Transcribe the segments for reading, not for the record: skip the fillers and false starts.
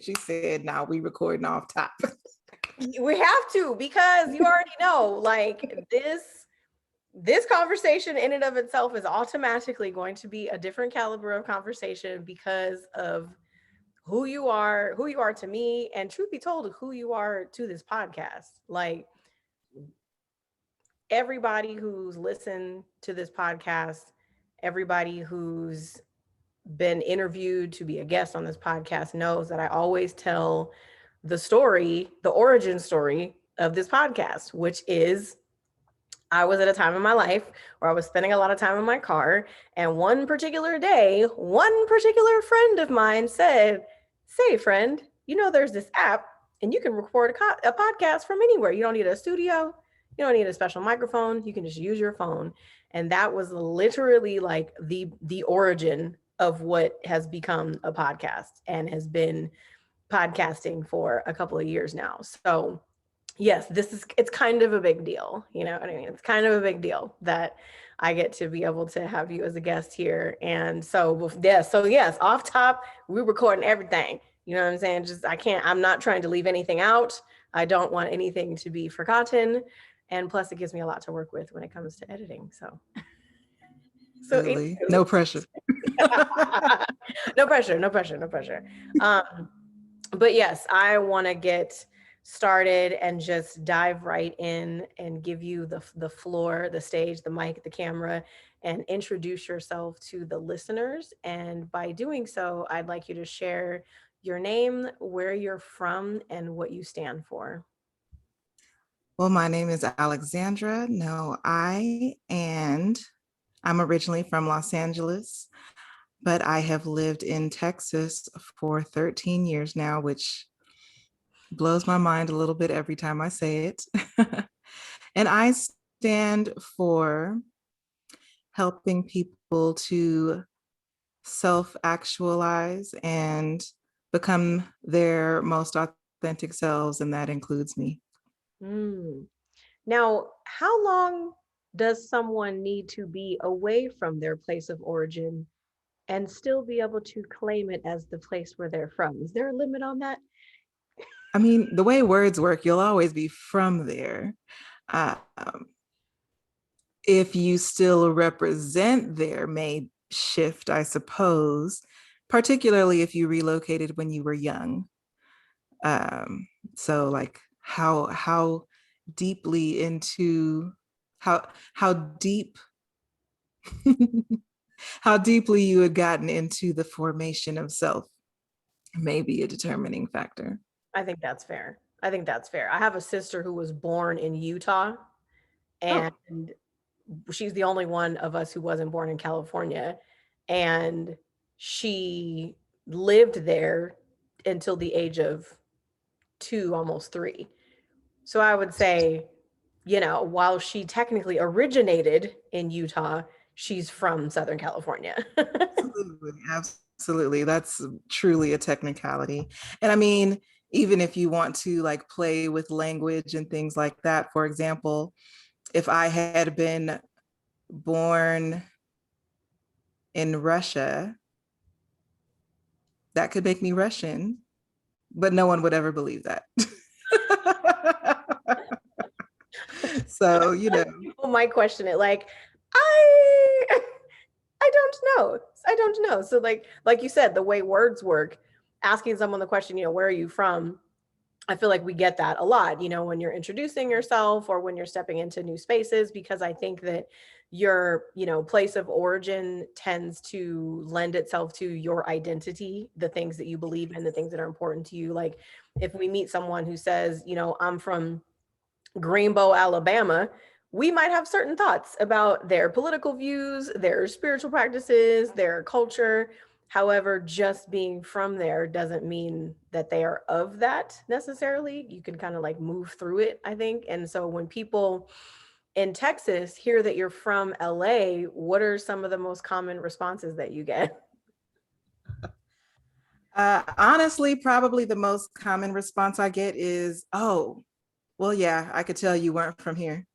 She said, "Now we recording off top." We have to, because you already know, like this conversation in and of itself is automatically going to be a different caliber of conversation because of who you are to me, and truth be told, who you are to this podcast. Like, everybody who's listened to this podcast, everybody who's been interviewed to be a guest on this podcast knows that I always tell the origin story of this podcast, which is I was at a time in my life where I was spending a lot of time in my car. And one particular day, one particular friend of mine said, "Say, friend, you know, there's this app and you can record a podcast from anywhere. You don't need a studio. You don't need a special microphone. You can just use your phone." And that was literally like the origin of what has become a podcast and has been podcasting for a couple of years now. So yes, it's kind of a big deal. You know what I mean? It's kind of a big deal that I get to be able to have you as a guest here. And so, yes, off top, we're recording everything. You know what I'm saying? I'm not trying to leave anything out. I don't want anything to be forgotten. And plus, it gives me a lot to work with when it comes to editing. So Really? No pressure. No pressure. But yes, I want to get started and just dive right in and give you the floor, the stage, the mic, the camera, and introduce yourself to the listeners. And by doing so, I'd like you to share your name, where you're from, and what you stand for. Well, my name is Alexandra. No, I'm originally from Los Angeles, but I have lived in Texas for 13 years now, which blows my mind a little bit every time I say it. And I stand for helping people to self-actualize and become their most authentic selves, and that includes me. Now, how long does someone need to be away from their place of origin and still be able to claim it as the place where they're from? Is there a limit on that? I mean, the way words work, you'll always be from there. If you still represent there may shift, I suppose, particularly if you relocated when you were young. So like how deeply into how deep how deeply you had gotten into the formation of self may be a determining factor. I think that's fair. I have a sister who was born in Utah, and she's the only one of us who wasn't born in California. And she lived there until the age of 2, almost 3. So I would say, you know, while she technically originated in Utah, she's from Southern California. Absolutely. That's truly a technicality. And I mean, even if you want to like play with language and things like that, for example, if I had been born in Russia, that could make me Russian, but no one would ever believe that. So, you know. People might question it like, I don't know. So like you said, the way words work, asking someone the question, you know, where are you from? I feel like we get that a lot, you know, when you're introducing yourself or when you're stepping into new spaces, because I think that your, you know, place of origin tends to lend itself to your identity, the things that you believe in, the things that are important to you. Like if we meet someone who says, you know, I'm from Greenbow, Alabama, we might have certain thoughts about their political views, their spiritual practices, their culture. However, just being from there doesn't mean that they are of that necessarily. You can kind of like move through it, I think. And so when people in Texas hear that you're from LA, what are some of the most common responses that you get? Honestly, probably the most common response I get is, "Oh, well, yeah, I could tell you weren't from here."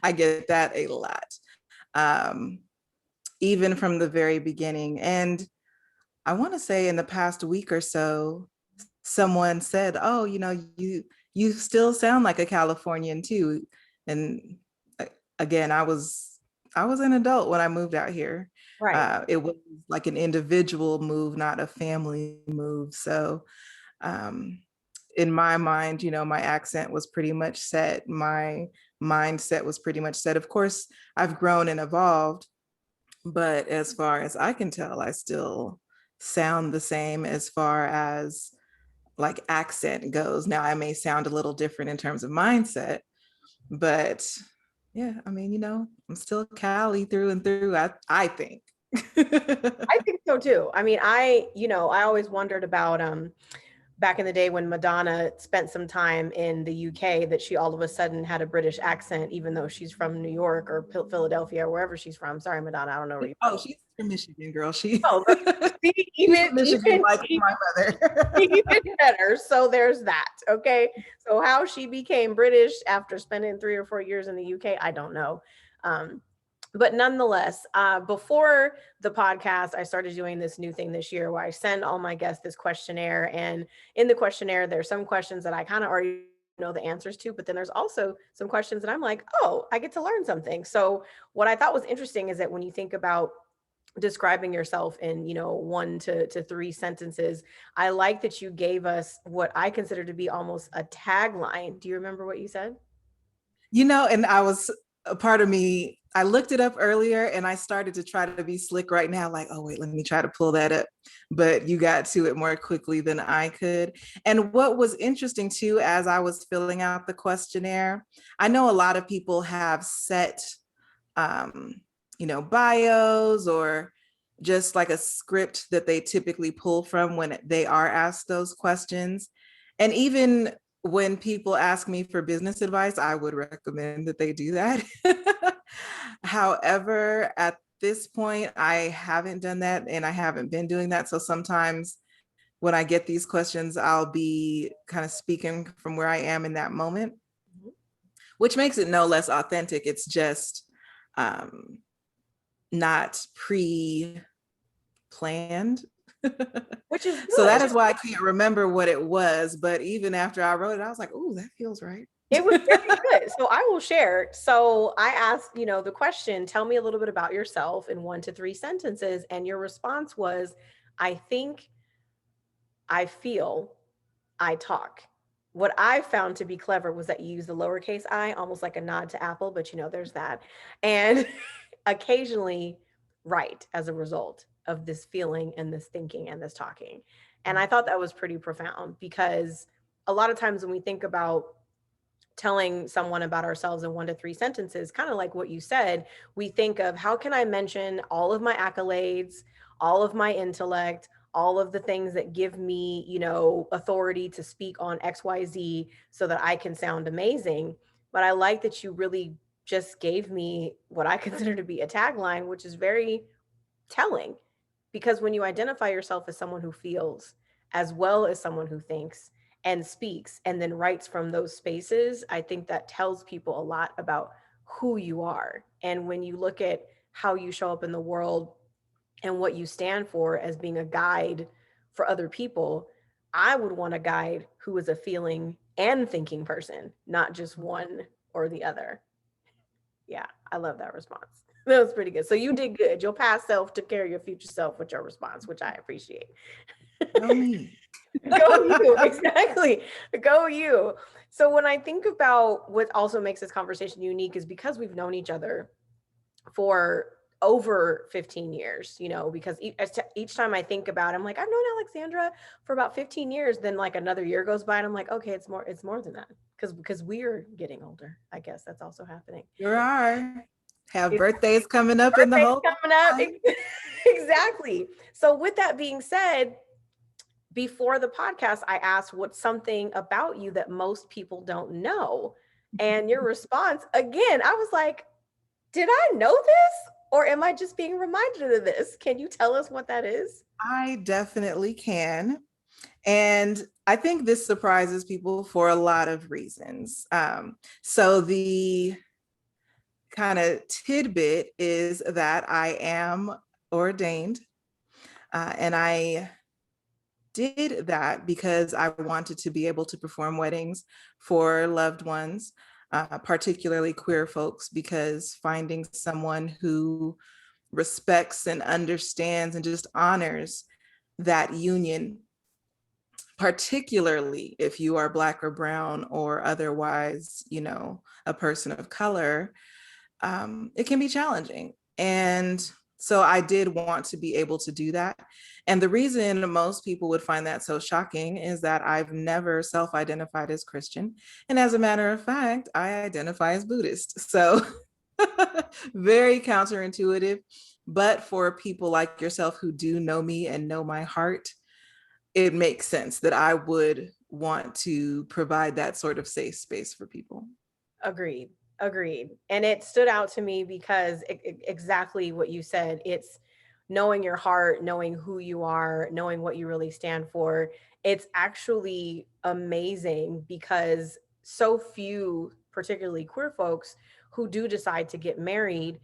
I get that a lot, even from the very beginning. And I want to say in the past week or so, someone said, "Oh, you still sound like a Californian too." And again, I was an adult when I moved out here. Right. It was like an individual move, not a family move. So um, in my mind, my accent was pretty much set. My mindset was pretty much set. Of course, I've grown and evolved, but as far as I can tell, I still sound the same as far as like accent goes. Now, I may sound a little different in terms of mindset, but yeah, I mean, I'm still Cali through and through, I think. I think so too. I mean, I always wondered about back in the day when Madonna spent some time in the UK, that she all of a sudden had a British accent, even though she's from New York or Philadelphia or wherever she's from. Sorry, Madonna, I don't know where you're Oh, from. she's from Michigan, girl. She's Oh, see, from Michigan, like my mother. even better. So there's that. Okay. So how she became British after spending 3 or 4 years in the UK, I don't know. Um, but nonetheless, before the podcast, I started doing this new thing this year where I send all my guests this questionnaire. And in the questionnaire, there's some questions that I kind of already know the answers to, but then there's also some questions that I'm like, oh, I get to learn something. So what I thought was interesting is that when you think about describing yourself in 1 to 3 sentences, I like that you gave us what I consider to be almost a tagline. Do you remember what you said? And a part of me, I looked it up earlier and I started to try to be slick right now, like, oh, wait, let me try to pull that up. But you got to it more quickly than I could. And what was interesting too, as I was filling out the questionnaire, I know a lot of people have set, um, bios or just like a script that they typically pull from when they are asked those questions. And even when people ask me for business advice, I would recommend that they do that. However, at this point, I haven't done that and I haven't been doing that. So sometimes when I get these questions, I'll be kind of speaking from where I am in that moment, which makes it no less authentic. It's just um, not pre-planned. Which is So good. that is why I can't remember what it was. But even after I wrote it, I was like, oh, that feels right. It was very good. So I will share. So I asked, the question, tell me a little bit about yourself in 1 to 3 sentences. And your response was, I think, I feel, I talk. What I found to be clever was that you use the lowercase I, almost like a nod to Apple, but there's that. And occasionally write as a result of this feeling and this thinking and this talking. And I thought that was pretty profound, because a lot of times when we think about telling someone about ourselves in 1 to 3 sentences, kind of like what you said, we think of, how can I mention all of my accolades, all of my intellect, all of the things that give me, authority to speak on XYZ so that I can sound amazing. But I like that you really just gave me what I consider to be a tagline, which is very telling, because when you identify yourself as someone who feels as well as someone who thinks and speaks and then writes from those spaces, I think that tells people a lot about who you are. And when you look at how you show up in the world and what you stand for as being a guide for other people, I would want a guide who is a feeling and thinking person, not just one or the other. Yeah, I love that response. That was pretty good. So you did good. Your past self took care of your future self with your response, which I appreciate. Go me. Go you. Exactly. Go you. So when I think about what also makes this conversation unique is because we've known each other for over 15 years, because each time I think about it, I'm like, I've known Alexandra for about 15 years. Then like another year goes by and I'm like, okay, it's more than that. Because we're getting older. I guess that's also happening. There are. Have It's birthdays coming up in the birthday's whole coming up. time. Exactly. So with that being said, before the podcast, I asked what's something about you that most people don't know. And your response, again, I was like, did I know this? Or am I just being reminded of this? Can you tell us what that is? I definitely can. And I think this surprises people for a lot of reasons. So the kind of tidbit is that I am ordained. And I did that because I wanted to be able to perform weddings for loved ones, particularly queer folks, because finding someone who respects and understands and just honors that union, particularly if you are Black or Brown or otherwise, a person of color, it can be challenging. And so I did want to be able to do that. And the reason most people would find that so shocking is that I've never self identified as Christian. And as a matter of fact, I identify as Buddhist. So very counterintuitive. But for people like yourself who do know me and know my heart, it makes sense that I would want to provide that sort of safe space for people. Agreed. Agreed. And it stood out to me because exactly what you said. It's knowing your heart, knowing who you are, knowing what you really stand for. It's actually amazing because so few, particularly queer folks who do decide to get married,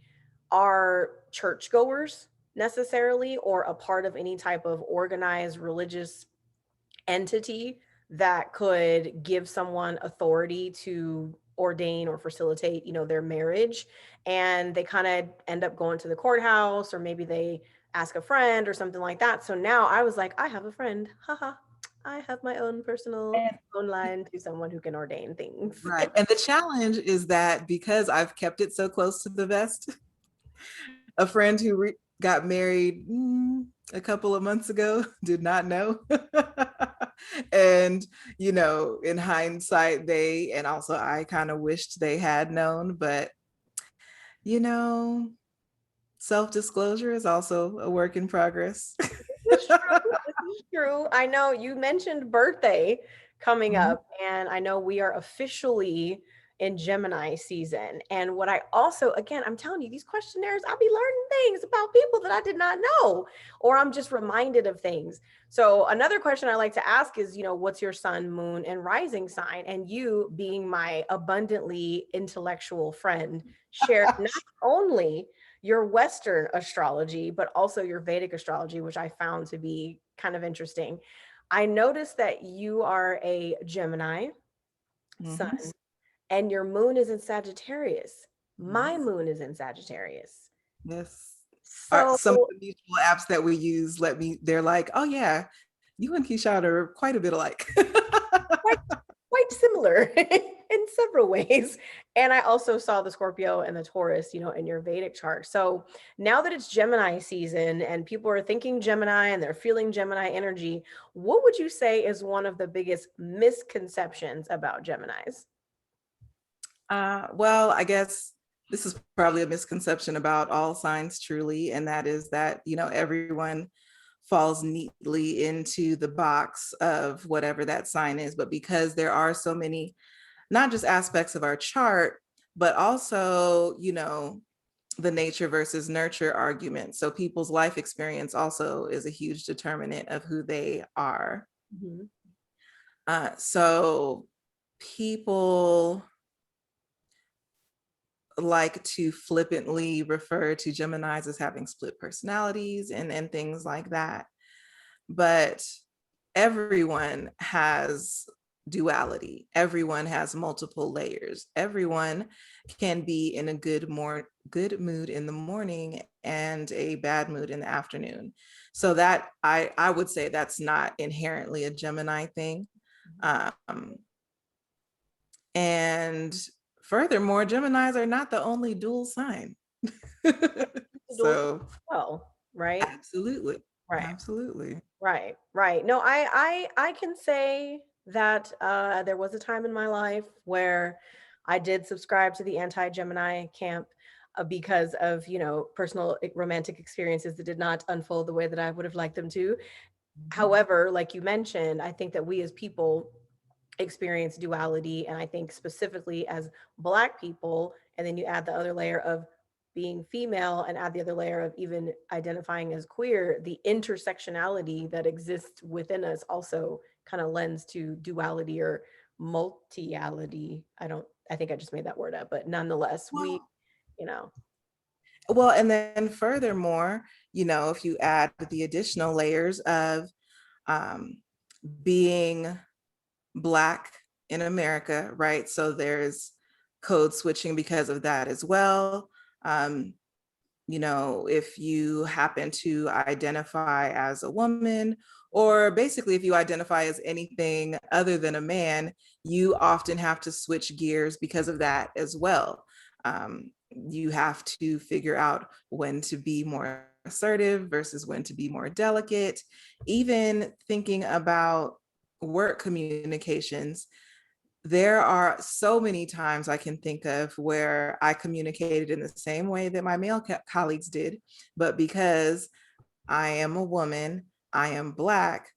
are churchgoers necessarily or a part of any type of organized religious entity that could give someone authority to ordain or facilitate, their marriage. And they kind of end up going to the courthouse, or maybe they ask a friend or something like that. So now I was like, I have a friend. Haha. I have my own personal And phone line to someone who can ordain things. right. And the challenge is that because I've kept it so close to the vest, a friend who got married a couple of months ago did not know. And, in hindsight, they and also I kind of wished they had known, but, you know, self disclosure is also a work in progress. This is true. This is true. I know you mentioned birthday coming Mhm. up, and I know we are officially in Gemini season. And what I also, again, I'm telling you, these questionnaires, I'll be learning things about people that I did not know, or I'm just reminded of things. So another question I like to ask is, what's your sun, moon, and rising sign? And you, being my abundantly intellectual friend, shared not only your Western astrology, but also your Vedic astrology, which I found to be kind of interesting. I noticed that you are a Gemini sun Mhm. and your moon is in Sagittarius. My Yes. moon is in Sagittarius. Yes. So Some of the mutual apps that we use they're like, oh yeah, you and Keyshawn are quite a bit alike. quite quite similar in several ways. And I also saw the Scorpio and the Taurus, in your Vedic chart. So now that it's Gemini season and people are thinking Gemini and they're feeling Gemini energy, what would you say is one of the biggest misconceptions about Geminis? Well, I guess this is probably a misconception about all signs truly, and that is that, everyone falls neatly into the box of whatever that sign is. But because there are so many, not just aspects of our chart, but also, the nature versus nurture argument. So people's life experience also is a huge determinant of who they are. Mhm. So people like to flippantly refer to Geminis as having split personalities and things like that. But everyone has duality. Everyone has multiple layers. Everyone can be in a good mood in the morning and a bad mood in the afternoon. So that I would say that's not inherently a Gemini thing. Um, and furthermore, Geminis are not the only dual sign. Dual So well, right? absolutely. Right. Absolutely. Right, right. No, I can say that there was a time in my life where I did subscribe to the anti-Gemini camp because of, personal romantic experiences that did not unfold the way that I would have liked them to. Mhm. However, like you mentioned, I think that we as people experience duality. And I think specifically as Black people, and then you add the other layer of being female and add the other layer of even identifying as queer, the intersectionality that exists within us also kind of lends to duality or multiality. I think I just made that word up, but nonetheless, we, Well, you know, Well, and then furthermore, if you add the additional layers of um, being Black in America, right? So there's code switching because of that as well. Um, if you happen to identify as a woman, or basically if you identify as anything other than a man, you often have to switch gears because of that as well. You have to figure out when to be more assertive versus when to be more delicate. Even thinking about work communications, there are so many times I can think of where I communicated in the same way that my male colleagues did, but because I am a woman, I am Black,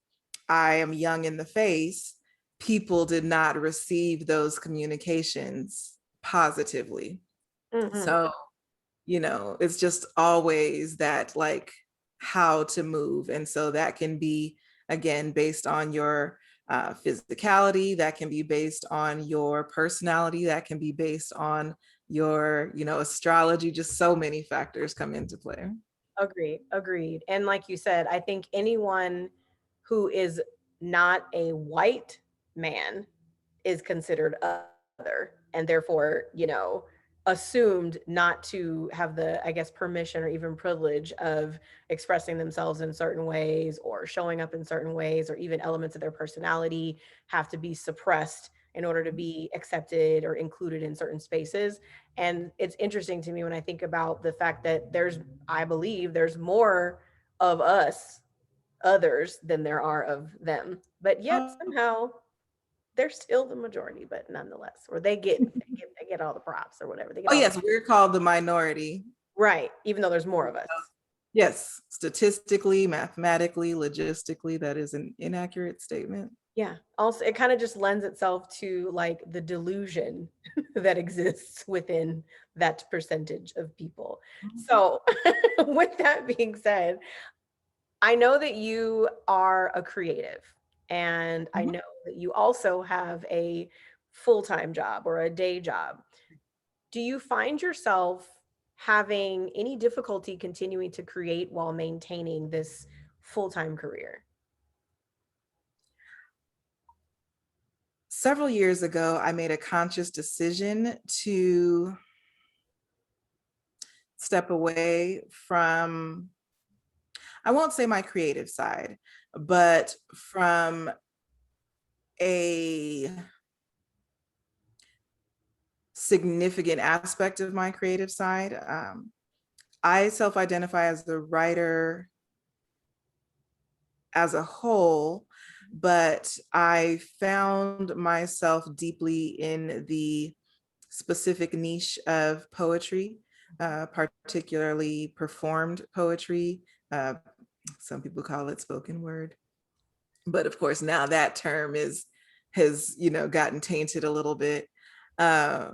I am young in the face, people did not receive those communications positively. Mm-hmm. So it's just always that, like, how to move. And so that can be, again, based on your physicality, that can be based on your personality, that can be based on your, astrology. Just so many factors come into play. Agreed, agreed. And like you said, I think anyone who is not a white man is considered other and therefore, assumed not to have the, I guess, permission or even privilege of expressing themselves in certain ways or showing up in certain ways, or even elements of their personality have to be suppressed in order to be accepted or included in certain spaces. And it's interesting to me when I think about the fact that I believe there's more of us others than there are of them, but yet Oh, somehow they're still the majority, but nonetheless, or they get all the props or whatever. They get oh all the yes, we're called the minority. right, even though there's more of us. Yes, statistically, mathematically, logistically, that is an inaccurate statement. Yeah. Also, it kind of just lends itself to like the delusion that exists within that percentage of people. So, with that being said, I know that you are a creative, and I Mhm. know that you also have a full-time job or a day job. Do you find yourself having any difficulty continuing to create while maintaining this full-time career? Several years ago, I made a conscious decision to step away from, I won't say my creative side, but from a significant aspect of my creative side. I self identify as the writer as a whole, but I found myself deeply in the specific niche of poetry, particularly performed poetry. Uh, some people call it spoken word, but of course now that term has gotten tainted a little bit. Uh,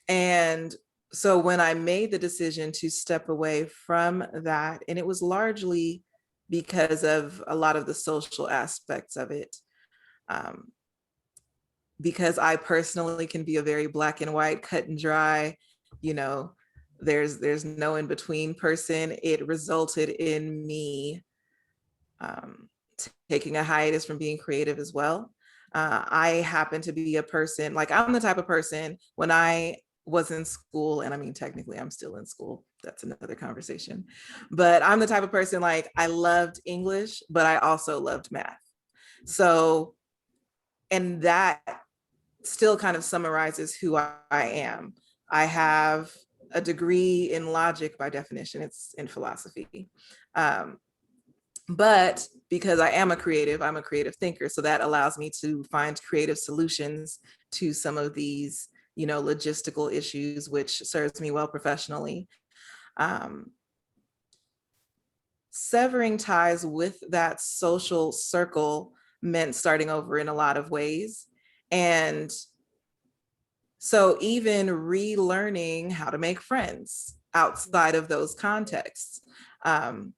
and so when I made the decision to step away from that, and it was largely because of a lot of the social aspects of it, um, because I personally can be a very black and white, cut and dry, you know, there's no in between person. It resulted in me um, taking a hiatus from being creative as well. I happen to be a person, like, I'm the type of person when I was in school, and I mean, technically, I'm still in school. That's another conversation. But I'm the type of person, like, I loved English, but I also loved math. So, and that still kind of summarizes who I am. I have a degree in logic by definition, it's in philosophy. Um, but because I am a creative, I'm a creative thinker. So that allows me to find creative solutions to some of these, logistical issues, which serves me well professionally. Um, Severing ties with that social circle meant starting over in a lot of ways. And so even relearning how to make friends outside of those contexts. Um,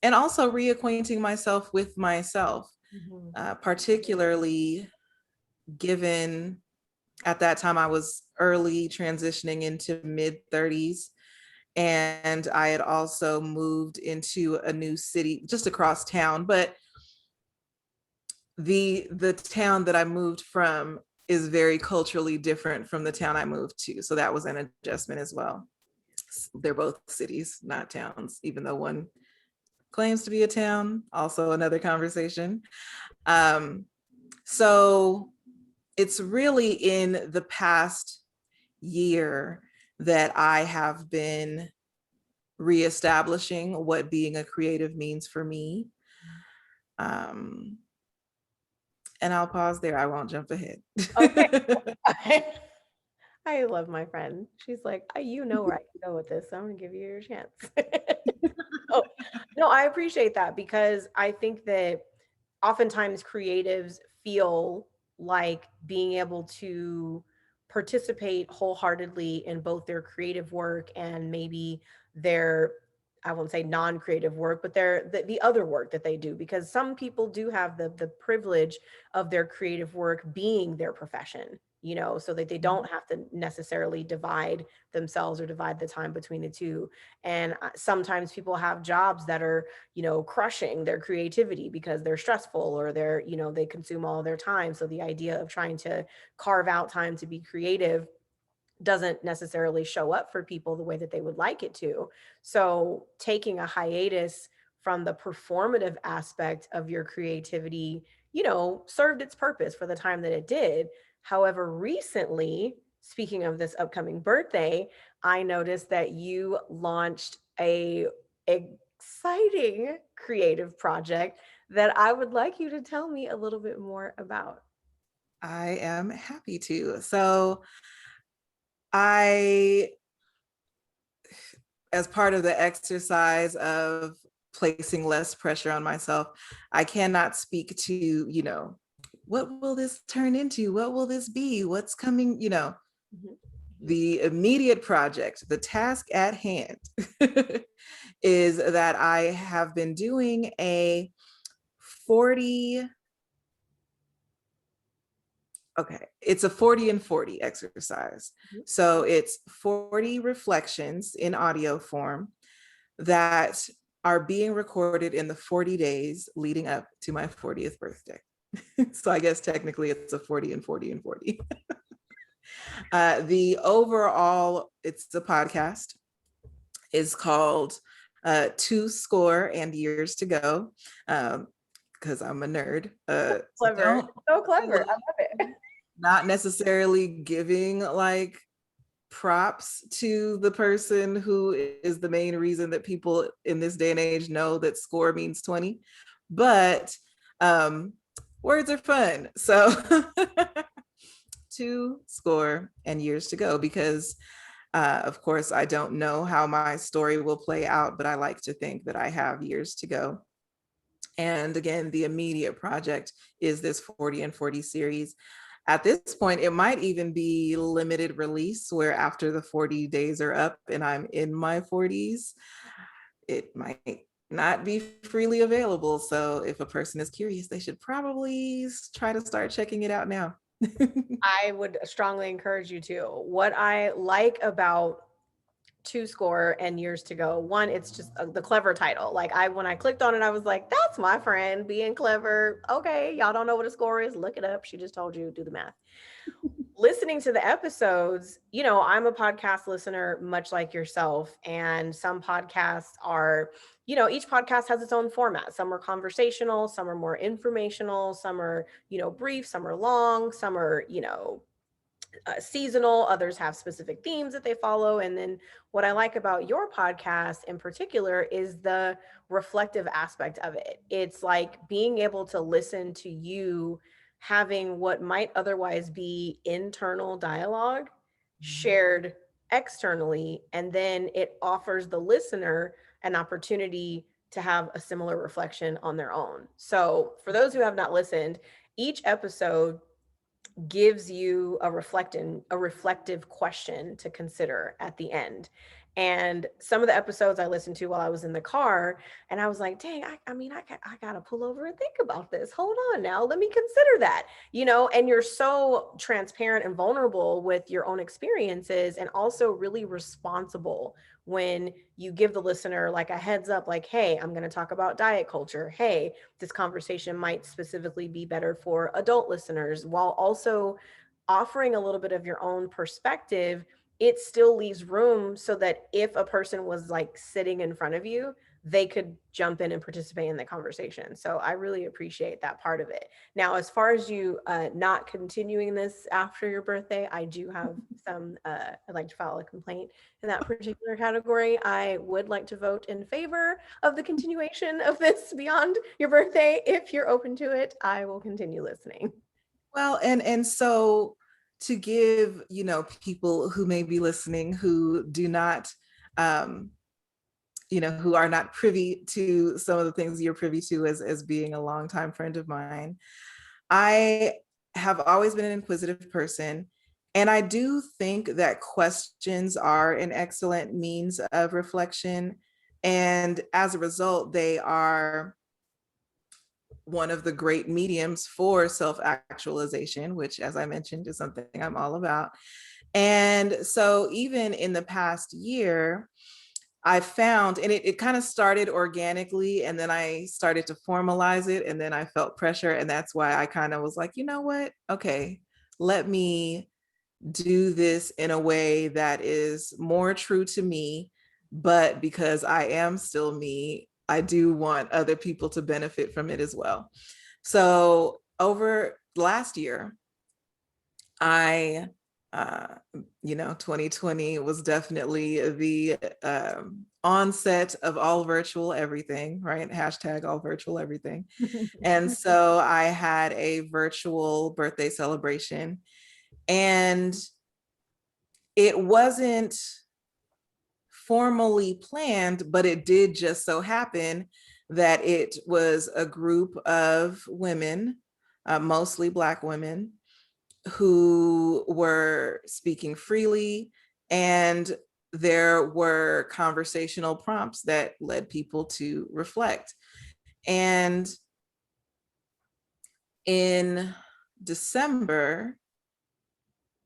and also reacquainting myself with myself, Mhm. particularly given at that time I was early transitioning into mid 30s. And I had also moved into a new city just across town, but the town that I moved from is very culturally different from the town I moved to. So that was an adjustment as well. They're both cities, not towns, even though one claims to be a town, also another conversation. Um, so it's really in the past year that I have been reestablishing what being a creative means for me. Um, and I'll pause there. I won't jump ahead. Okay. I love my friend. She's like, you know where I can go with this, so I'm gonna give you your chance. Oh, no, I appreciate that because I think that oftentimes creatives feel like being able to participate wholeheartedly in both their creative work and maybe their, I won't say non-creative work, but the other work that they do, because some people do have the privilege of their creative work being their profession, so that they don't have to necessarily divide themselves or divide the time between the two. And sometimes people have jobs that are, crushing their creativity because they're stressful or they consume all their time. So the idea of trying to carve out time to be creative doesn't necessarily show up for people the way that they would like it to. So taking a hiatus from the performative aspect of your creativity, served its purpose for the time that it did. However, recently, speaking of this upcoming birthday, I noticed that you launched a exciting creative project that I would like you to tell me a little bit more about. I am happy to. So I, as part of the exercise of placing less pressure on myself, I cannot speak to, what will this turn into? What will this be? What's coming? Mhm. The immediate project, the task at hand is that I have been doing a 40, okay, it's a 40 and 40 exercise. Mhm. So it's 40 reflections in audio form that are being recorded in the 40 days leading up to my 40th birthday. So I guess technically it's a 40 and 40 and 40. The overall, it's a podcast, is called Two Score and Years to Go, because I'm a nerd. So Clever. don't So clever. I feel love it. not necessarily giving like props to the person who is the main reason that people in this day and age know that score means 20, but um, words are fun. So to score and years to go, because of course, I don't know how my story will play out, but I like to think that I have years to go. And again, the immediate project is this 40 and 40 series. At this point, it might even be limited release, where after the 40 days are up and I'm in my 40s, it might not be freely available. So if a person is curious, they should probably try to start checking it out now. I would strongly encourage you to. What I like about Two Score and Years to Go, one, it's just the clever title. Like when I clicked on it, I was like, that's my friend being clever. Okay, y'all don't know what a score is? Look it up. She just told you, do the math. Listening to the episodes, I'm a podcast listener, much like yourself. And some podcasts are, each podcast has its own format. Some are conversational, some are more informational, some are, brief, some are long, some are, seasonal, others have specific themes that they follow. And then what I like about your podcast in particular is the reflective aspect of it. It's like being able to listen to you having what might otherwise be internal dialogue shared externally, and then it offers the listener an opportunity to have a similar reflection on their own. So for those who have not listened, each episode gives you a reflective question to consider at the end. And some of the episodes I listened to while I was in the car, and I was like, dang, I got to pull over and think about this. Hold on now. Let me consider that, and you're so transparent and vulnerable with your own experiences, and also really responsible when you give the listener like a heads up, like, hey, I'm going to talk about diet culture. Hey, this conversation might specifically be better for adult listeners, while also offering a little bit of your own perspective. It still leaves room so that if a person was like sitting in front of you, they could jump in and participate in the conversation. So I really appreciate that part of it. Now, as far as you not continuing this after your birthday, I do have some, I'd like to file a complaint in that particular category. I would like to vote in favor of the continuation of this beyond your birthday. If you're open to it, I will continue listening. Well, and so to give, people who may be listening who do not, um, who are not privy to some of the things you're privy to as being a longtime friend of mine, I have always been an inquisitive person. And I do think that questions are an excellent means of reflection. And as a result, they are one of the great mediums for self-actualization, which, as I mentioned, is something I'm all about. And so even in the past year, I found, and it kind of started organically, and then I started to formalize it, and then I felt pressure. And that's why I kind of was like, you know what? Okay, let me do this in a way that is more true to me. But because I am still me, I do want other people to benefit from it as well. So over last year, I, 2020 was definitely the onset of all virtual everything, right? Hashtag all virtual everything. And so I had a virtual birthday celebration, and it wasn't formally planned, but it did just so happen that it was a group of women, mostly Black women, who were speaking freely, and there were conversational prompts that led people to reflect. And in December,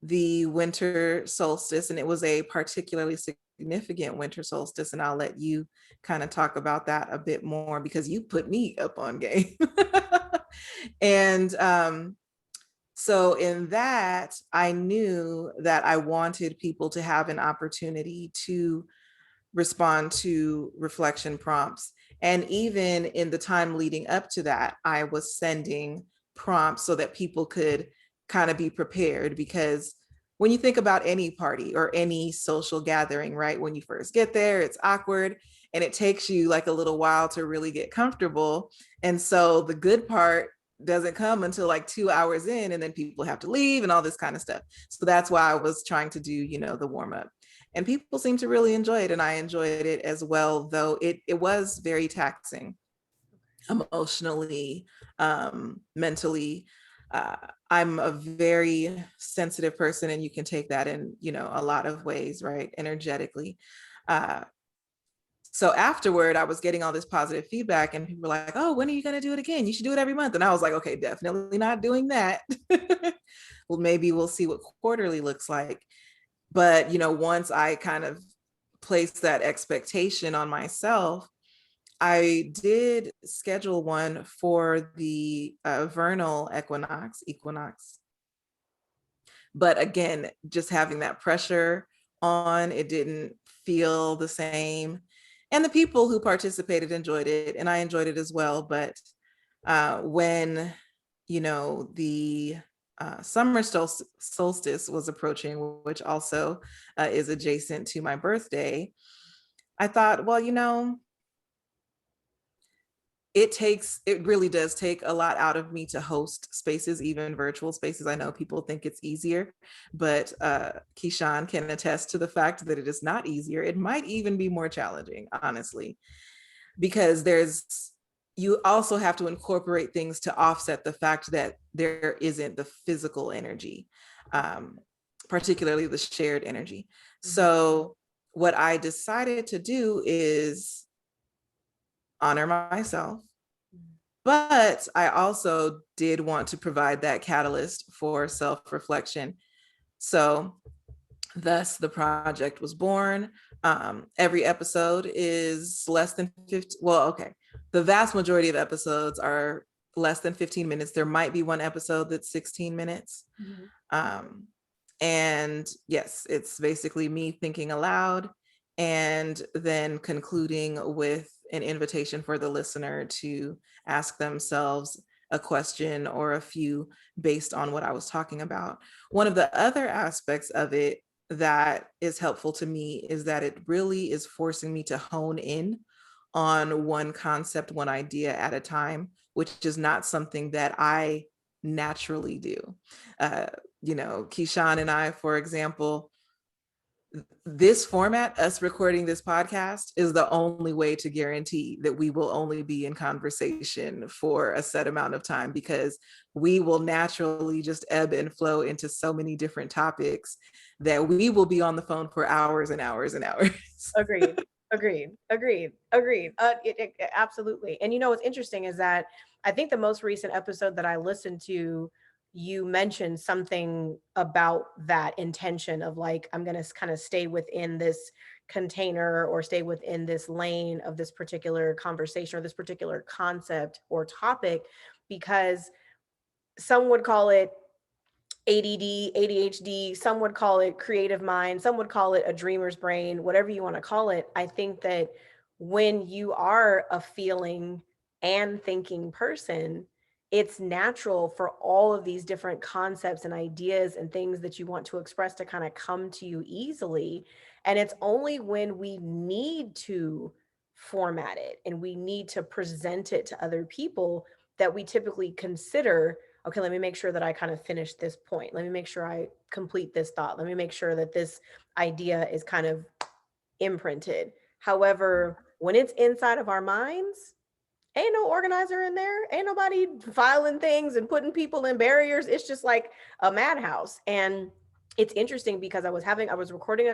the winter solstice, and it was a particularly significant winter solstice, and I'll let you kind of talk about that a bit more because you put me up on game. And so in that, I knew that I wanted people to have an opportunity to respond to reflection prompts. And even in the time leading up to that, I was sending prompts so that people could kind of be prepared. Because when you think about any party or any social gathering, right, when you first get there, it's awkward and it takes you like a little while to really get comfortable. And so the good part doesn't come until like 2 hours in, and then people have to leave and all this kind of stuff. So that's why I was trying to do, the warm up. And people seem to really enjoy it, and I enjoyed it as well, though it was very taxing emotionally, mentally. uh, I'm a very sensitive person, and you can take that in a lot of ways, right, energetically. uh, so afterward, I was getting all this positive feedback, and people were like, oh, when are you going to do it again? You should do it every month. And I was like, okay, definitely not doing that. Well, maybe we'll see what quarterly looks like. But once I kind of placed that expectation on myself, I did schedule one for the vernal equinox. But again, just having that pressure on, it didn't feel the same. And the people who participated enjoyed it, and I enjoyed it as well. But when the summer solstice was approaching, which also is adjacent to my birthday, I thought, well, it really does take a lot out of me to host spaces, even virtual spaces. I know people think it's easier, but Keyshawn can attest to the fact that it is not easier. It might even be more challenging, honestly, because you also have to incorporate things to offset the fact that there isn't the physical energy, particularly the shared energy. So what I decided to do is honor myself, but I also did want to provide that catalyst for self-reflection. So thus the project was born. Every episode is less than 50. Well, okay. The vast majority of episodes are less than 15 minutes. There might be one episode that's 16 minutes. Mm-hmm. Um, and yes, it's basically me thinking aloud and then concluding with an invitation for the listener to ask themselves a question or a few based on what I was talking about. One of the other aspects of it that is helpful to me is that it really is forcing me to hone in on one concept, one idea at a time, which is not something that I naturally do. Uh, Keyshawn and I, for example, this format, us recording this podcast, is the only way to guarantee that we will only be in conversation for a set amount of time, because we will naturally just ebb and flow into so many different topics that we will be on the phone for hours and hours and hours. Agreed. Agreed. Absolutely. And what's interesting is that I think the most recent episode that I listened to, you mentioned something about that intention of like, I'm going to kind of stay within this container or stay within this lane of this particular conversation or this particular concept or topic, because some would call it ADD, ADHD, some would call it creative mind, some would call it a dreamer's brain, whatever you want to call it. I think that when you are a feeling and thinking person, it's natural for all of these different concepts and ideas and things that you want to express to kind of come to you easily. And it's only when we need to format it and we need to present it to other people that we typically consider, okay, let me make sure that I kind of finish this point. Let me make sure I complete this thought. Let me make sure that this idea is kind of imprinted. However, when it's inside of our minds, ain't no organizer in there. Ain't nobody filing things and putting people in barriers. It's just like a madhouse. And it's interesting because I was recording a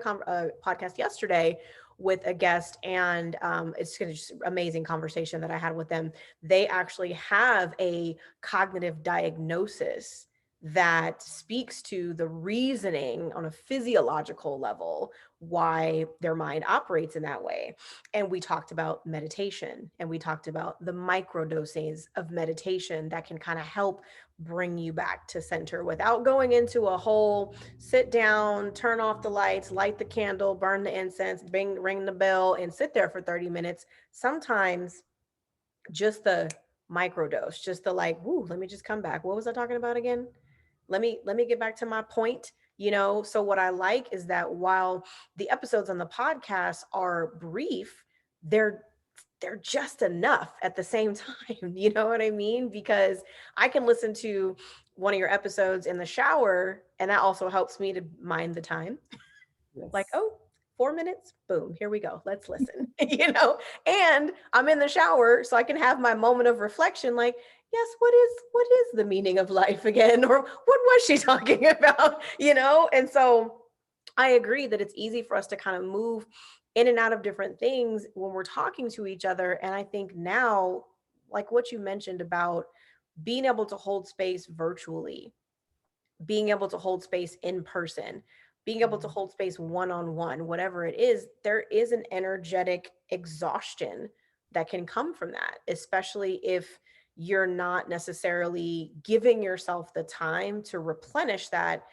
podcast yesterday with a guest, and it's just amazing conversation that I had with them. They actually have a cognitive diagnosis that speaks to the reasoning on a physiological level why their mind operates in that way. And we talked about meditation, and we talked about the micro doses of meditation that can kind of help bring you back to center without going into a whole sit down, turn off the lights, light the candle, burn the incense, ring the bell, and sit there for 30 minutes. Sometimes just the microdose, just the like, woo, let me just come back. What was I talking about again? Let me get back to my point. So what I like is that while the episodes on the podcast are brief, they're just enough at the same time. You know what I mean? Because I can listen to one of your episodes in the shower, and that also helps me to mind the time. Like, Yes. oh, 4 minutes, boom, here we go, let's listen. And I'm in the shower, so I can have my moment of reflection, like, yes, what is the meaning of life again, or what was she talking about? And so I agree that it's easy for us to kind of move in and out of different things when we're talking to each other. And I think now, like what you mentioned about being able to hold space virtually, being able to hold space in person, being able to hold space one on one, whatever it is, there is an energetic exhaustion that can come from that, especially if you're not necessarily giving yourself the time to replenish that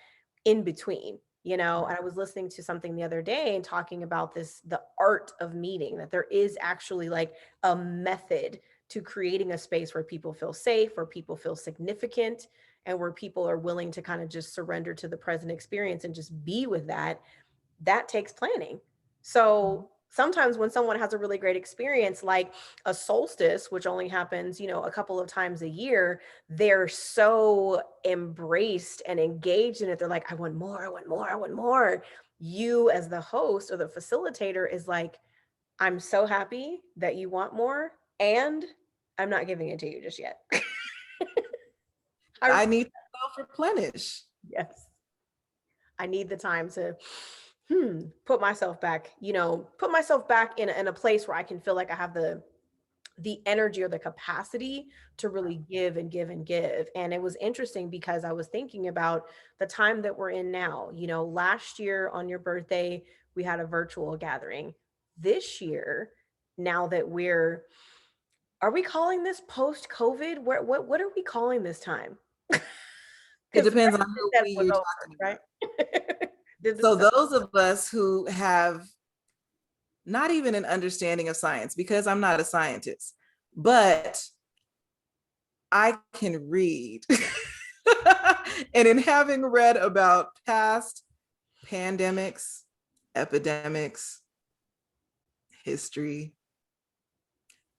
in between. And I was listening to something the other day and talking about this, the art of meeting, that there is actually like a method to creating a space where people feel safe, where people feel significant, and where people are willing to kind of just surrender to the present experience and just be with that. That takes planning. So sometimes when someone has a really great experience, like a solstice, which only happens, a couple of times a year, they're so embraced and engaged in it. They're like, I want more, I want more, I want more. You, as the host or the facilitator, is like, I'm so happy that you want more, and I'm not giving it to you just yet. I I need to self replenish. Yes. I need the time to Put myself back, put myself back in a place where I can feel like I have the energy or the capacity to really give and give and give. And it was interesting because I was thinking about the time that we're in now. Last year on your birthday, we had a virtual gathering. This year, now that are we calling this post COVID? What are we calling this time? It Because depends on the who test we was you're over, talking right? about. Did this So those of us who have not even an understanding of science, because I'm not a scientist, but I can read. And in having read about past pandemics, epidemics, history,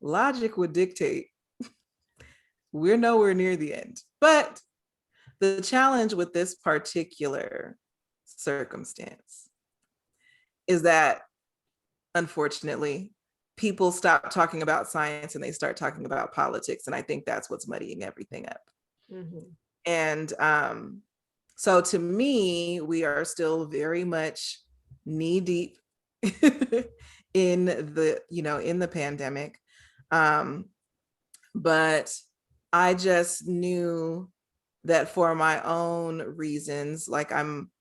logic would dictate we're nowhere near the end. But the challenge with this particular circumstance is that, unfortunately, people stop talking about science and they start talking about politics. And I think that's what's muddying everything up. Mhm. And so to me, we are still very much knee deep in the pandemic. But I just knew that for my own reasons, like I'm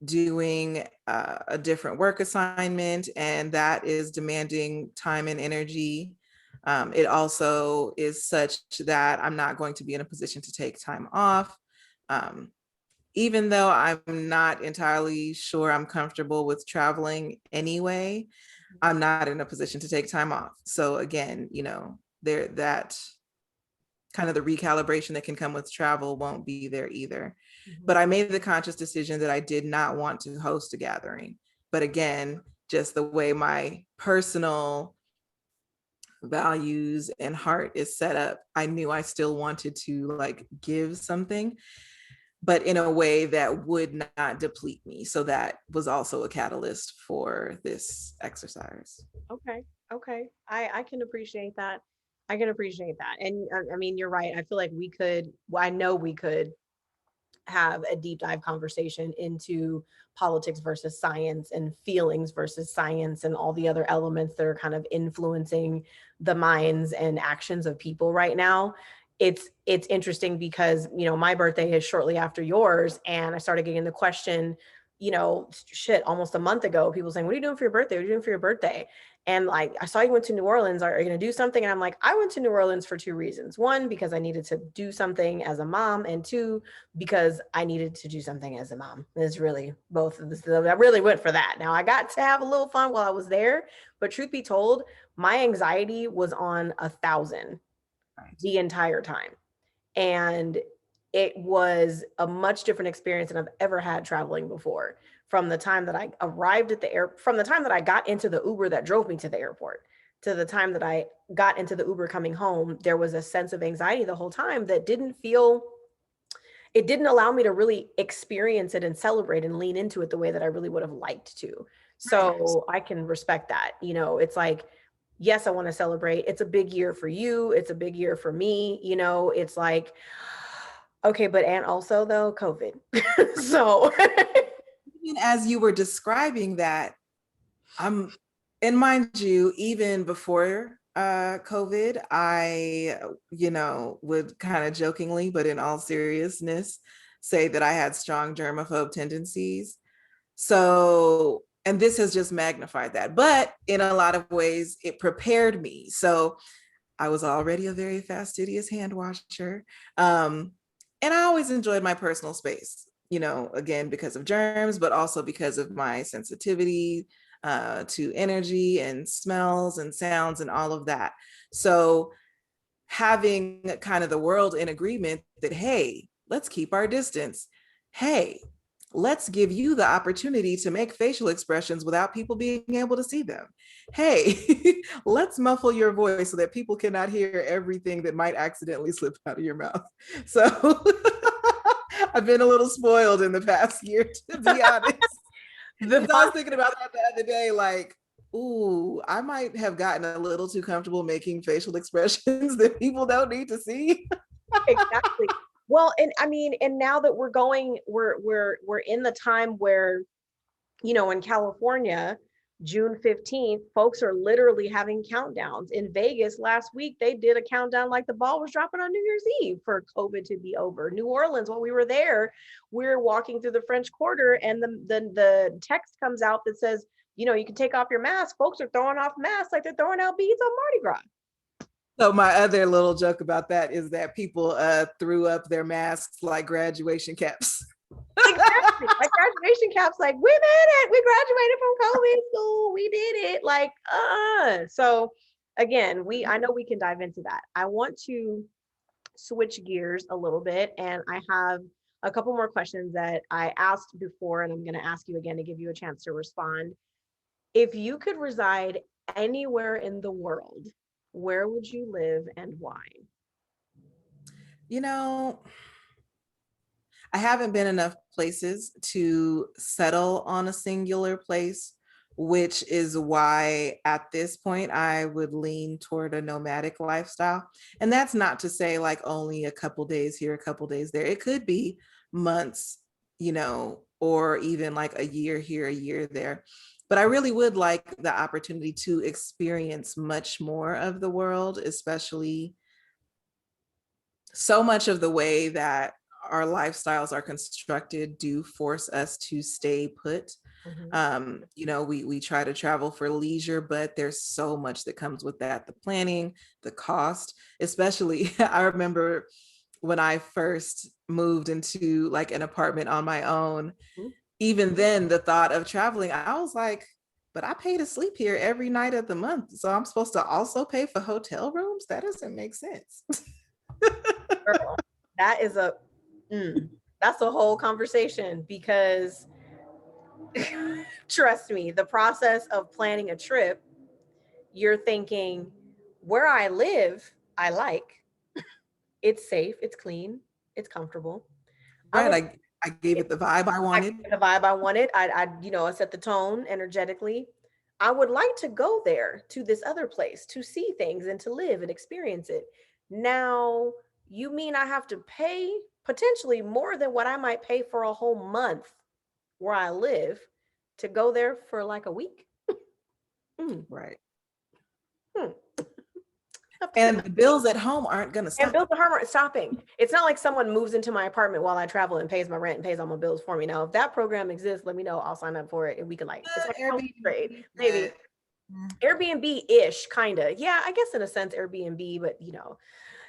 doing a different work assignment, and that is demanding time and energy. It also is such that I'm not going to be in a position to take time off. Even though I'm not entirely sure I'm comfortable with traveling anyway, I'm not in a position to take time off. So again, there that kind of the recalibration that can come with travel won't be there either. Mhm. But I made the conscious decision that I did not want to host a gathering. But again, just the way my personal values and heart is set up, I knew I still wanted to like give something, but in a way that would not deplete me. So that was also a catalyst for this exercise. Okay. Okay. I can appreciate that. I can appreciate that. And I mean, you're right. I feel like well, I know we could have a deep dive conversation into politics versus science and feelings versus science and all the other elements that are kind of influencing the minds and actions of people right now. It's interesting because my birthday is shortly after yours, and I started getting the question, shit, almost a month ago, people saying, what are you doing for your birthday? What are you doing for your birthday? And like, I saw you went to New Orleans. Are you going to do something? And I'm like, I went to New Orleans for two reasons. One, because I needed to do something as a mom, and two, because I needed to do something as a mom. It's really both of this. I really went for that. Now I got to have a little fun while I was there, but truth be told, my anxiety was on 1,000 Right. the entire time. And it was a much different experience than I've ever had traveling before. From the time that I arrived at the from the time that I got into the Uber that drove me to the airport to the time that I got into the Uber coming home, there was a sense of anxiety the whole time that it didn't allow me to really experience it and celebrate and lean into it the way that I really would have liked to. Right. So I can respect that. It's like, yes, I want to celebrate. It's a big year for you. It's a big year for me. It's like, okay, but and also though, COVID. So Even as you were describing that, and mind you, even before COVID, I, would kind of jokingly, but in all seriousness, say that I had strong germaphobe tendencies. So, and this has just magnified that. But in a lot of ways, it prepared me. So I was already a very fastidious hand washer. And I always enjoyed my personal space, again, because of germs, but also because of my sensitivity to energy and smells and sounds and all of that. So having kind of the world in agreement that, hey, let's keep our distance. Hey, let's give you the opportunity to make facial expressions without people being able to see them. Hey, let's muffle your voice so that people cannot hear everything that might accidentally slip out of your mouth. So I've been a little spoiled in the past year, to be honest. Because I was thinking about that the other day, like, ooh, I might have gotten a little too comfortable making facial expressions that people don't need to see. exactly. Well, and I mean, and now that we're in the time where in California, June 15th, folks are literally having countdowns. In Vegas last week, they did a countdown like the ball was dropping on New Year's Eve for COVID to be over. New Orleans, while we were there, we were walking through the French Quarter, and the text comes out that says, you can take off your mask. Folks are throwing off masks like they're throwing out beads on Mardi Gras. So my other little joke about that is that people threw up their masks like graduation caps. Exactly. Like graduation caps, like, we made it. We graduated from COVID school. We did it. Like, so again, I know we can dive into that. I want to switch gears a little bit, and I have a couple more questions that I asked before, and I'm going to ask you again to give you a chance to respond. If you could reside anywhere in the world, where would you live and why? I haven't been enough places to settle on a singular place, which is why at this point I would lean toward a nomadic lifestyle. And that's not to say like only a couple days here, a couple days there. It could be months, or even like a year here, a year there. But I really would like the opportunity to experience much more of the world, especially so much of the way that our lifestyles are constructed do force us to stay put. We try to travel for leisure, but there's so much that comes with that: the planning, the cost. Especially I remember when I first moved into like an apartment on my own, even then the thought of traveling, I was like, but I pay to sleep here every night of the month, so I'm supposed to also pay for hotel rooms? That doesn't make sense. Girl, that is that's a whole conversation, because trust me, the process of planning a trip, you're thinking, where I live, I like, it's safe, it's clean, it's comfortable. I Right. would I gave it the vibe I wanted. the vibe I wanted. I set the tone energetically. I would like to go there, to this other place, to see things and to live and experience it. Now, you mean I have to pay potentially more than what I might pay for a whole month where I live to go there for like a week? Right. Hmm. And the bills at home aren't going to And stop. bills are stopping. It's not like someone moves into my apartment while I travel and pays my rent and pays all my bills for me. Now, if that program exists, let me know. I'll sign up for it, and we can it's like a trade, Airbnb, maybe Airbnb-ish, kind of. Yeah, I guess in a sense Airbnb, but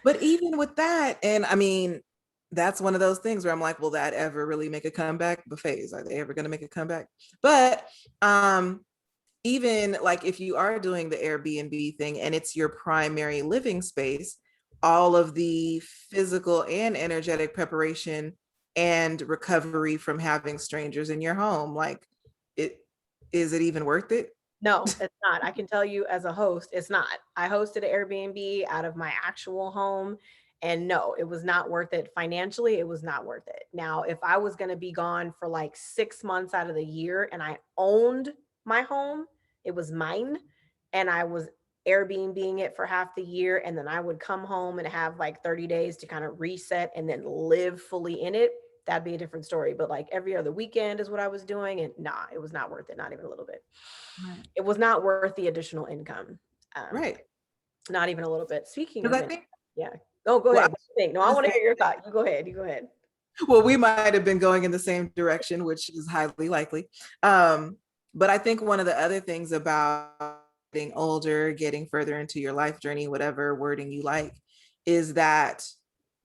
but even with that, and I mean, that's one of those things where I'm like, will that ever really make a comeback? Buffets, are they ever going to make a comeback? But even like if you are doing the Airbnb thing and it's your primary living space, all of the physical and energetic preparation and recovery from having strangers in your home, like, is it even worth it? no, it's not. I can tell you as a host, it's not. I hosted an Airbnb out of my actual home, and no, it was not worth it financially. It was not worth it. Now, if I was going to be gone for like 6 months out of the year and I owned my home, it was mine, and I was Airbnbing it for half the year, and then I would come home and have like 30 days to kind of reset and then live fully in it, that'd be a different story. But like every other weekend is what I was doing, and nah, it was not worth it, not even a little bit. Right. It was not worth the additional income. Um, Right. Not even a little bit. Speaking Because of I it, think, yeah. Oh, go well, ahead. What do you think? No, I want to hear your thought. You go ahead. You go ahead. well, we might have been going in the same direction, which is highly likely. But I think one of the other things about getting older, getting further into your life journey, whatever wording you like, is that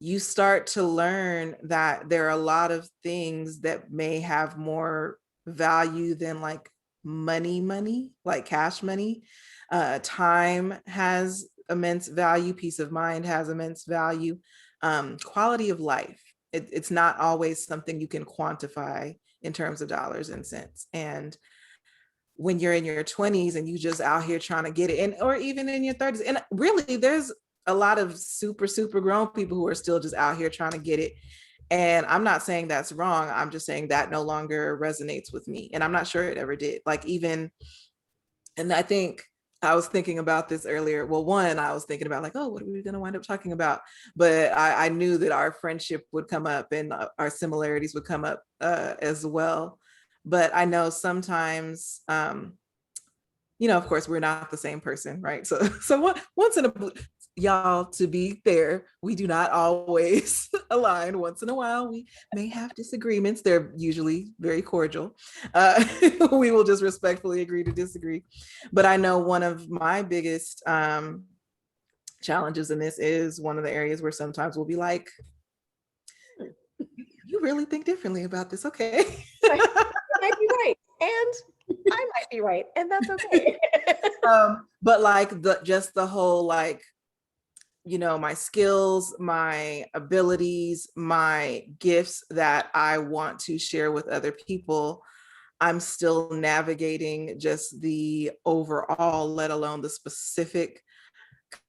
you start to learn that there are a lot of things that may have more value than like money, like cash money. Time has immense value, peace of mind has immense value, quality of life. It's not always something you can quantify in terms of dollars and cents. And when you're in your 20s and you just out here trying to get it, and or even in your 30s, and really there's a lot of super grown people who are still just out here trying to get it. And I'm not saying that's wrong. I'm just saying that no longer resonates with me. And I'm not sure it ever did. Like even, and I think I was thinking about this earlier. Well, one, I was thinking about like, oh, what are we going to wind up talking about? But I knew that our friendship would come up and our similarities would come up as well. But I know sometimes, of course, we're not the same person, right? So once in a y'all, to be fair, we do not always align. Once in a while, we may have disagreements. They're usually very cordial. We will just respectfully agree to disagree. But I know one of my biggest challenges in this is one of the areas where sometimes we'll be like, you really think differently about this. Okay. Right. You might be right. And I might be right. And that's okay. But like the whole like, my skills, my abilities, my gifts that I want to share with other people, I'm still navigating just the overall, let alone the specific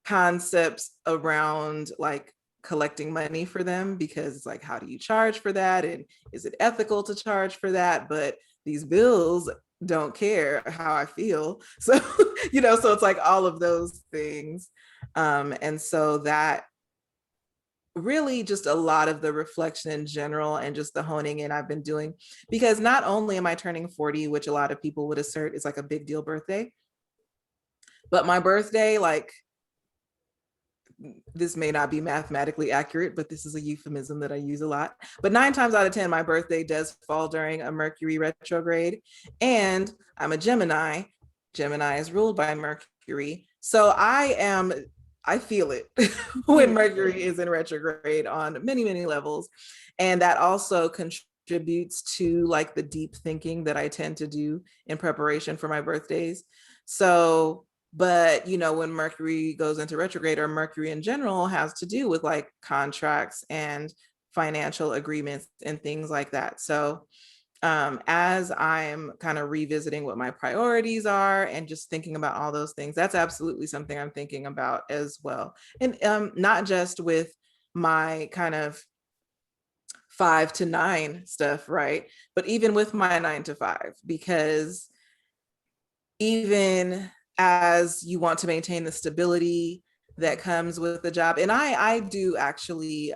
concepts around like collecting money for them, because it's like, how do you charge for that? And is it ethical to charge for that? But these bills don't care how I feel. So, so it's like all of those things. And so that really just a lot of the reflection in general and just the honing in I've been doing, because not only am I turning 40, which a lot of people would assert is like a big deal birthday, but my birthday, like, this may not be mathematically accurate, but this is a euphemism that I use a lot. But 9 times out of 10, my birthday does fall during a Mercury retrograde. And I'm a Gemini. Gemini is ruled by Mercury. So I feel it when Mercury is in retrograde on many, many levels. And that also contributes to like the deep thinking that I tend to do in preparation for my birthdays. So, but when Mercury goes into retrograde, or Mercury in general, has to do with like contracts and financial agreements and things like that. So as I'm kind of revisiting what my priorities are and just thinking about all those things, that's absolutely something I'm thinking about as well. And not just with my kind of 5 to 9 stuff, right? But even with my 9 to 5, because even as you want to maintain the stability that comes with the job, and I do actually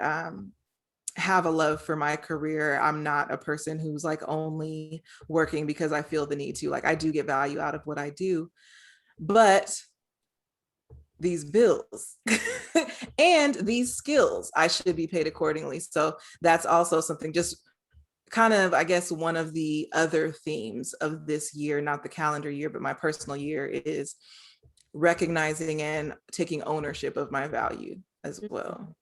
have a love for my career. I'm not a person who's like only working because I feel the need to. Like, I do get value out of what I do, but these bills and these skills, I should be paid accordingly. So that's also something, just kind of, I guess, one of the other themes of this year, not the calendar year, but my personal year, is recognizing and taking ownership of my value as well.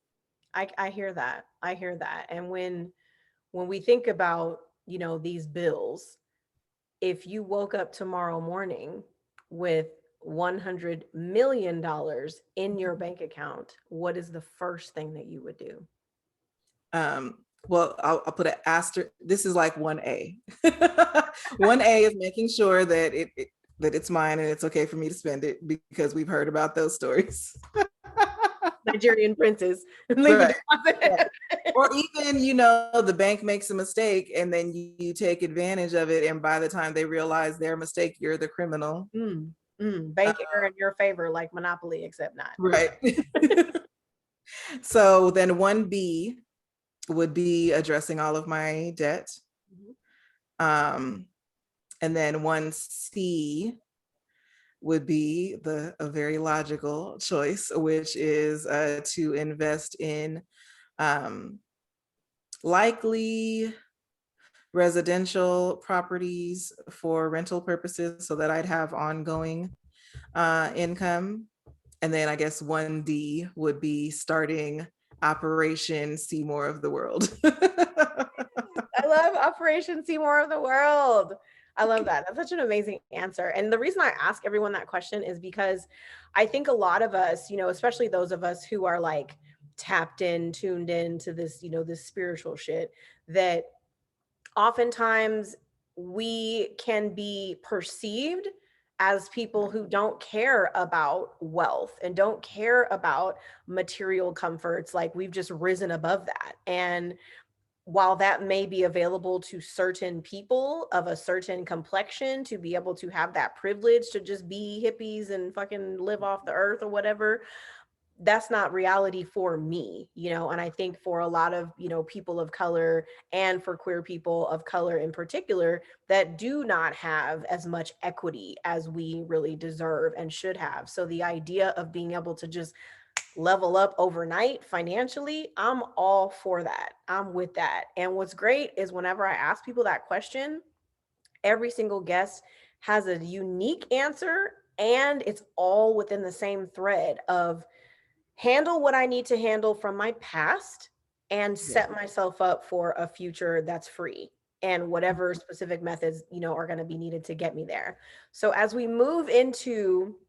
I hear that. I hear that. And when we think about, these bills, if you woke up tomorrow morning with $100 million in your bank account, what is the first thing that you would do? Well, I'll put an asterisk. This is like 1A. 1A is making sure that that it's mine and it's okay for me to spend it, because we've heard about those stories. Nigerian princes. Right. Yeah. Or even, the bank makes a mistake and then you take advantage of it. And by the time they realize their mistake, you're the criminal. Bank error in your favor, like Monopoly, except not. Right. So then 1B would be addressing all of my debt. And then 1C would be a very logical choice, which is to invest in likely residential properties for rental purposes, so that I'd have ongoing income. And then I guess 1D would be starting Operation See More of the World. I love Operation See More of the World. I love that. That's such an amazing answer. And the reason I ask everyone that question is because I think a lot of us, especially those of us who are like tapped in, tuned in to this, this spiritual shit, that oftentimes we can be perceived as people who don't care about wealth and don't care about material comforts. Like, we've just risen above that. And while that may be available to certain people of a certain complexion to be able to have that privilege to just be hippies and fucking live off the earth or whatever, that's not reality for me, you know. And I think for a lot of, you know, people of color, and for queer people of color in particular, that do not have as much equity as we really deserve and should have. So the idea of being able to just level up overnight financially, I'm all for that. I'm with that. And what's great is whenever I ask people that question, every single guest has a unique answer, and it's all within the same thread of handle what I need to handle from my past and Yeah. set myself up for a future that's free, and whatever specific methods, you know, are going to be needed to get me there. So as we move into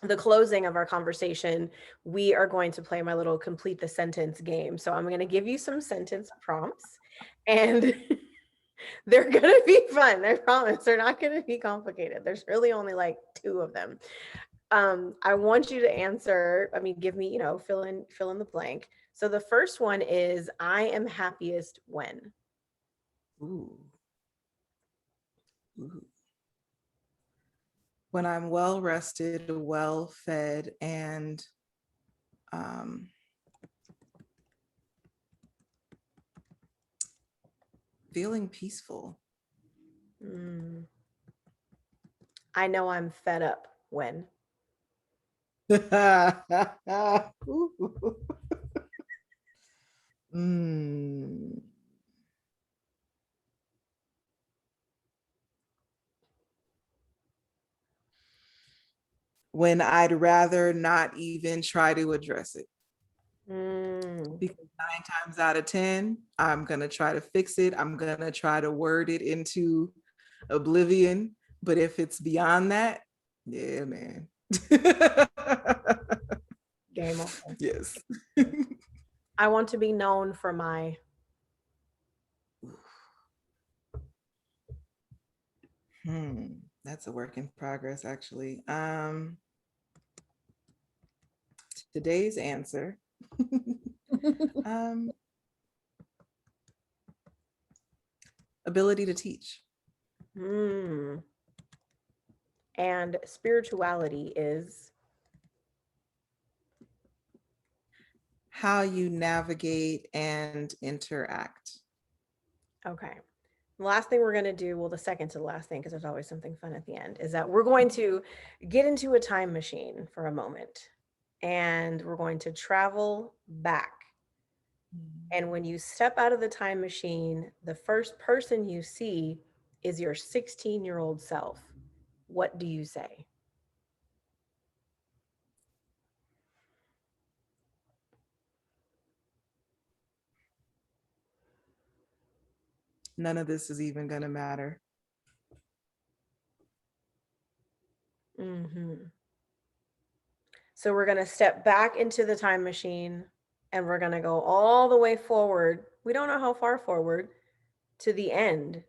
the closing of our conversation, we are going to play my little complete the sentence game. So I'm going to give you some sentence prompts, and they're going to be fun. I promise. They're not going to be complicated. There's really only like two of them. I want you to answer, I mean, give me, you know, fill in the blank. So the first one is, I am happiest when. Ooh. Ooh. When I'm well rested, well fed, and um, feeling peaceful. Mm. I know I'm fed up when. Mm. When I'd rather not even try to address it. Mm. Because 9 times out of 10, I'm going to try to fix it. I'm going to try to word it into oblivion. But if it's beyond that, yeah, man. Game over. Yes. I want to be known for my. That's a work in progress, actually. Today's answer. um, ability to teach. Mm. And spirituality is. How you navigate and interact. Okay. The last thing we're going to do, well, the second to the last thing, because there's always something fun at the end, is that we're going to get into a time machine for a moment, and we're going to travel back. And when you step out of the time machine, the first person you see is your 16-year-old self. What do you say? None of this is even going to matter. Mm-hmm. So we're going to step back into the time machine, and we're going to go all the way forward. We don't know how far forward, to the end.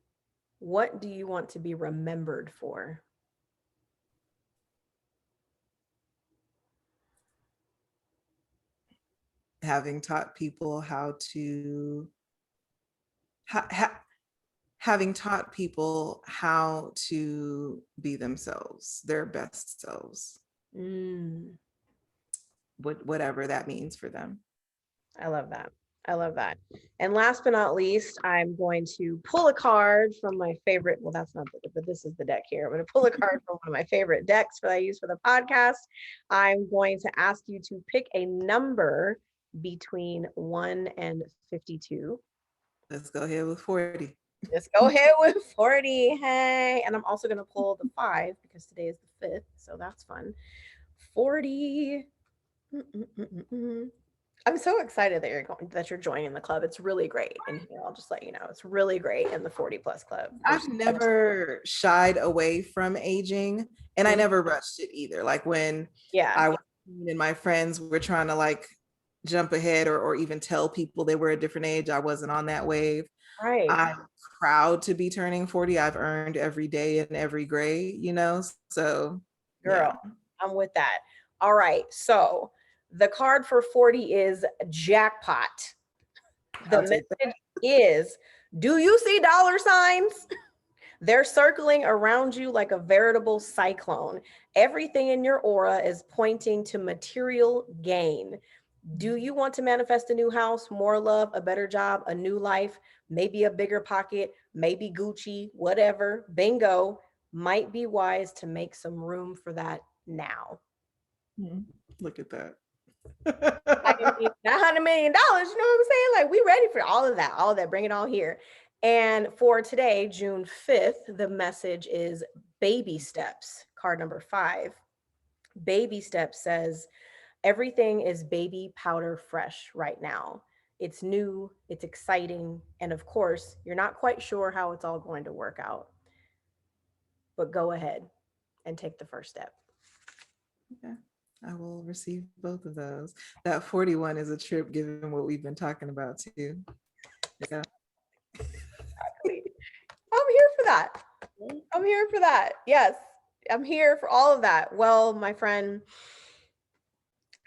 What do you want to be remembered for? Having taught people how to having taught people how to be themselves, their best selves, Mm, whatever that means for them. I love that. I love that. And last but not least, I'm going to pull a card from my favorite. Well, that's not the, but this is the deck here. I'm going to pull a card from one of my favorite decks that I use for the podcast. I'm going to ask you to pick a number between 1 and 52. Let's go ahead with 40. Let's go ahead with 40. Hey. And I'm also going to pull the 5 because today is the 5th. So that's fun. 40. Mm-mm-mm-mm. I'm so excited that you're joining the club. It's really great in here. I'll just let you know. It's really great in the 40 plus club. I've never shied away from aging, and I never rushed it either. Like when I was and my friends were trying to like jump ahead or even tell people they were a different age, I wasn't on that wave. Right. I'm proud to be turning 40. I've earned every day and every grade, you know? So, Girl, yeah. I'm with that. All right. So the card for 40 is jackpot. The message is, do you see dollar signs? They're circling around you like a veritable cyclone. Everything in your aura is pointing to material gain. Do you want to manifest a new house, more love, a better job, a new life, maybe a bigger pocket, maybe Gucci, whatever? Bingo. Might be wise to make some room for that now. Look at that. I mean, that $100 million, you know what I'm saying? Like, we ready for all of that, bring it all here. And for today, June 5th, the message is baby steps, card number 5. Baby steps says, everything is baby powder fresh right now. It's new, it's exciting, and of course, you're not quite sure how it's all going to work out. But go ahead and take the first step. Okay. I will receive both of those. That 41 is a trip given what we've been talking about too. Yeah. Exactly. I'm here for that. I'm here for that. Yes, I'm here for all of that. Well, my friend,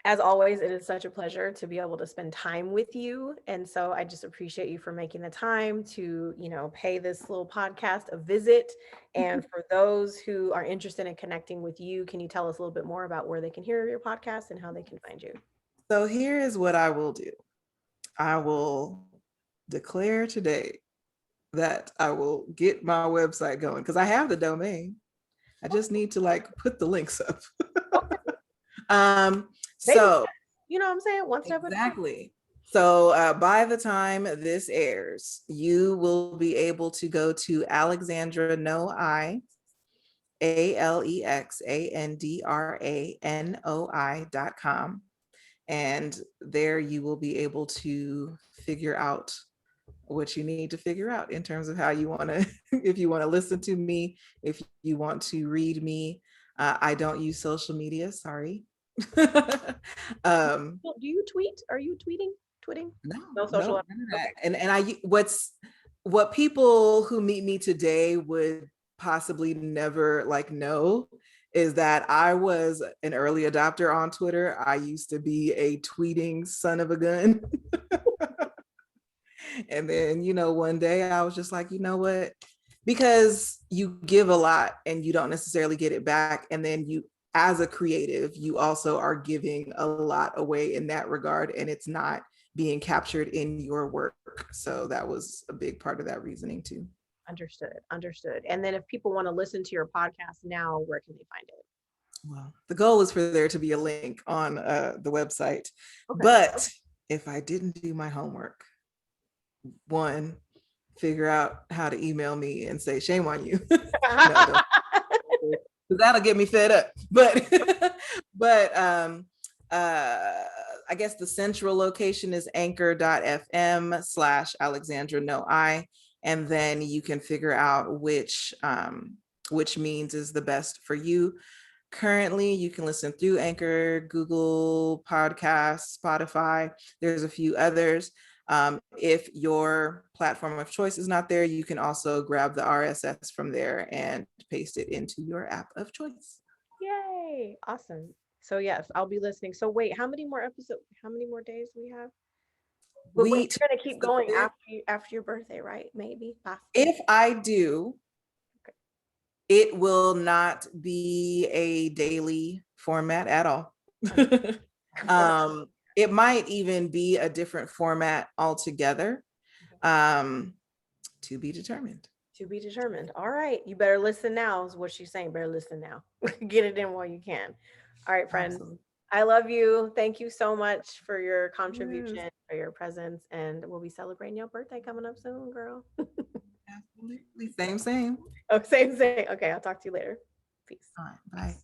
as always, it is such a pleasure to be able to spend time with you. And so I just appreciate you for making the time to, pay this little podcast a visit. And for those who are interested in connecting with you, can you tell us a little bit more about where they can hear your podcast and how they can find you? So here is what I will do. I will declare today that I will get my website going because I have the domain. I just need to put the links up. So you know what I'm saying? One step exactly. So by the time this airs, you will be able to go to Alexandra No I, ALEXANDRANOI.com. And there you will be able to figure out what you need to figure out in terms of how you want to, if you want to listen to me, if you want to read me. I don't use social media, sorry. Do you tweet? Are you tweeting? No social. None of that. And what people who meet me today would possibly never know is that I was an early adopter on Twitter. I used to be a tweeting son of a gun. And then, one day I was just like, you know what? Because you give a lot and you don't necessarily get it back. And then you, as a creative, you also are giving a lot away in that regard, and it's not being captured in your work. So that was a big part of that reasoning too. Understood. And then if people want to listen to your podcast now, where can they find it? Well, the goal is for there to be a link on the website. Okay. But if I didn't do my homework, one, figure out how to email me and say, shame on you. No, that'll get me fed up. But I guess the central location is anchor.fm/Alexandra No I. And then you can figure out which means is the best for you. Currently, you can listen through Anchor, Google Podcasts, Spotify. There's a few others. If your platform of choice is not there, you can also grab the RSS from there and paste it into your app of choice. Yay! Awesome. So yes, I'll be listening. So wait, how many more days do we have? But wait, you're gonna keep going after your birthday, right? Maybe. Possibly. If I do, okay, it will not be a daily format at all. It might even be a different format altogether. To be determined. To be determined. All right. You better listen now, is what she's saying. Better listen now. Get it in while you can. All right, friends. Absolutely. I love you. Thank you so much for your contribution, for your presence. And we'll be celebrating your birthday coming up soon, girl. Absolutely. Same. Oh, same. Okay, I'll talk to you later. Peace. All right. Bye.